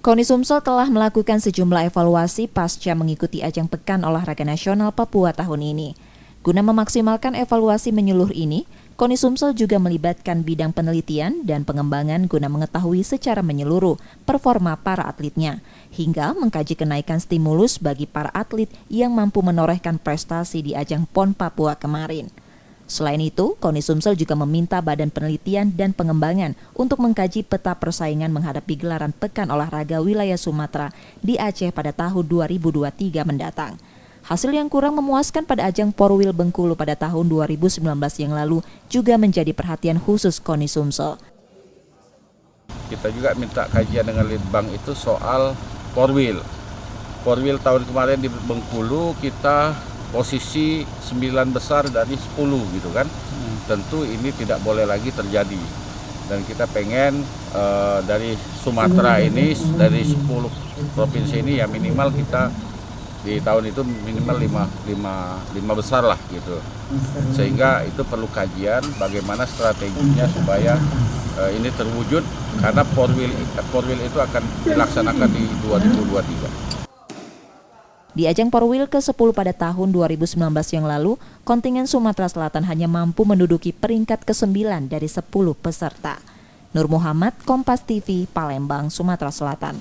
KONI Sumsel telah melakukan sejumlah evaluasi pasca mengikuti ajang Pekan Olahraga Nasional Papua tahun ini. Guna memaksimalkan evaluasi menyeluruh ini, KONI Sumsel juga melibatkan bidang penelitian dan pengembangan guna mengetahui secara menyeluruh performa para atletnya, hingga mengkaji kenaikan stimulus bagi para atlet yang mampu menorehkan prestasi di ajang PON Papua kemarin. Selain itu, KONI Sumsel juga meminta Badan Penelitian dan Pengembangan untuk mengkaji peta persaingan menghadapi gelaran Pekan Olahraga Wilayah Sumatera di Aceh pada tahun 2023 mendatang. Hasil yang kurang memuaskan pada ajang Porwil Bengkulu pada tahun 2019 yang lalu juga menjadi perhatian khusus KONI Sumsel. Kita juga minta kajian dengan Litbang itu soal Porwil. Porwil tahun kemarin di Bengkulu kita posisi 9 besar dari 10 gitu kan. Tentu ini tidak boleh lagi terjadi. Dan kita pengen dari Sumatera ini, dari 10 provinsi ini ya minimal kita di tahun itu minimal 5 besar lah gitu. Sehingga itu perlu kajian bagaimana strateginya supaya ini terwujud, karena Porwil itu akan dilaksanakan di 2023. Di ajang Porwil ke-10 pada tahun 2019 yang lalu, kontingen Sumatera Selatan hanya mampu menduduki peringkat ke-9 dari 10 peserta. Nur Muhammad, Kompas TV, Palembang, Sumatera Selatan.